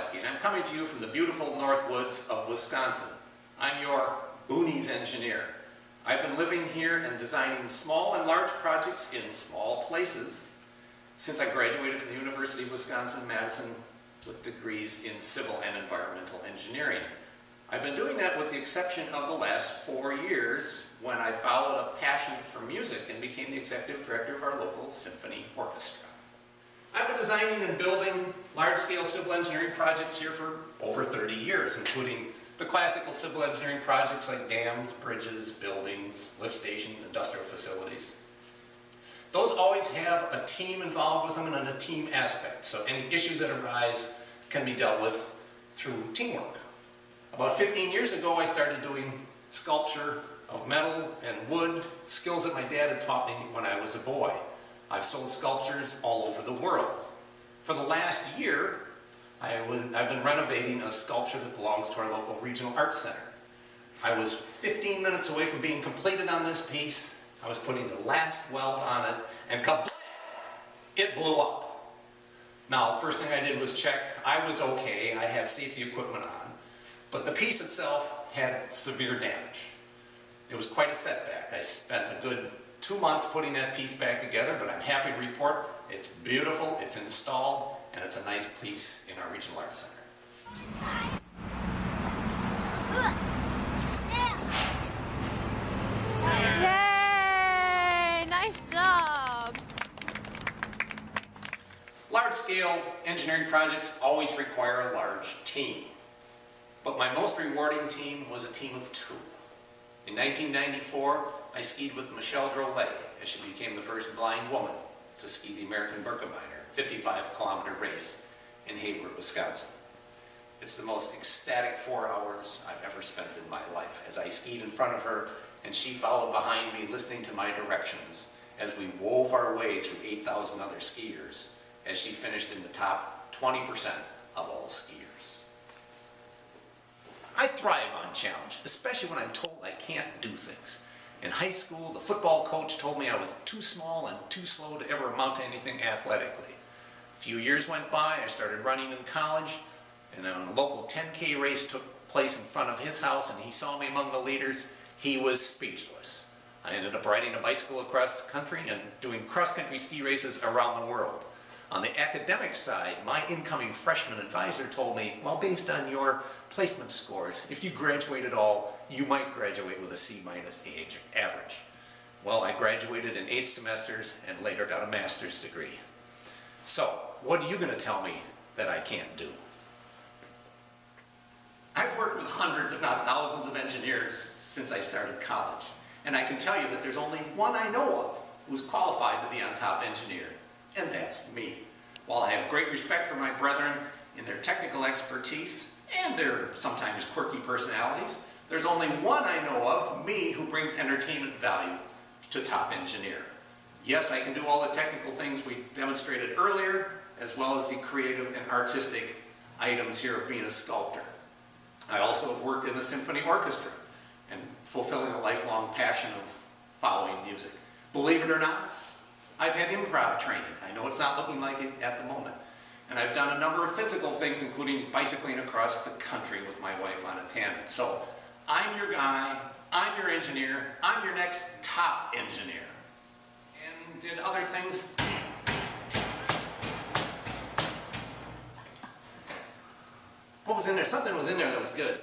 Blaskey, and I'm coming to you from the beautiful north woods of Wisconsin. I'm your boonies engineer. I've been living here and designing small and large projects in small places since I graduated from the University of Wisconsin-Madison with degrees in civil and environmental engineering. I've been doing that with the exception of the last 4 years when I followed a passion for music and became the executive director of our local symphony orchestra. I've been designing and building large-scale civil engineering projects here for over 30 years, including the classical civil engineering projects like dams, bridges, buildings, lift stations, industrial facilities. Those always have a team involved with them and a team aspect, so any issues that arise can be dealt with through teamwork. About 15 years ago, I started doing sculpture of metal and wood, skills that my dad had taught me when I was a boy. I've sold sculptures all over the world. For the last year, I've been renovating a sculpture that belongs to our local regional arts center. I was 15 minutes away from being completed on this piece. I was putting the last weld on it, and kablam! It blew up. Now, the first thing I did was check I was okay, I have safety equipment on, but the piece itself had severe damage. It was quite a setback. I spent a good 2 months putting that piece back together, but I'm happy to report it's beautiful, it's installed, and it's a nice piece in our regional arts center. Yay! Nice job! Large-scale engineering projects always require a large team, but my most rewarding team was a team of 2. In 1994, I skied with Michelle Drolet as she became the first blind woman to ski the American Birkebeiner 55-kilometer race in Hayward, Wisconsin. It's the most ecstatic 4 hours I've ever spent in my life as I skied in front of her and she followed behind me listening to my directions as we wove our way through 8,000 other skiers as she finished in the top 20% of all skiers. I thrive on challenge, especially when I'm told I can't do things. In high school, the football coach told me I was too small and too slow to ever amount to anything athletically. A few years went by, I started running in college, and a local 10K race took place in front of his house, and he saw me among the leaders. He was speechless. I ended up riding a bicycle across the country and doing cross-country ski races around the world. On the academic side, my incoming freshman advisor told me, well, based on your placement scores, if you graduate at all, you might graduate with a C- average. Well, I graduated in 8 semesters and later got a master's degree. So, what are you going to tell me that I can't do? I've worked with hundreds, if not thousands, of engineers since I started college, and I can tell you that there's only one I know of who's qualified to be on top engineer, and that's me. While I have great respect for my brethren in their technical expertise and their sometimes quirky personalities, there's only one I know of, me, who brings entertainment value to top engineer. Yes, I can do all the technical things we demonstrated earlier, as well as the creative and artistic items here of being a sculptor. I also have worked in a symphony orchestra and fulfilling a lifelong passion of following music. Believe it or not, I've had improv training. I know it's not looking like it at the moment. And I've done a number of physical things, including bicycling across the country with my wife on a tandem. So I'm your guy, I'm your engineer, I'm your next top engineer. And did other things. What was in there? Something was in there that was good.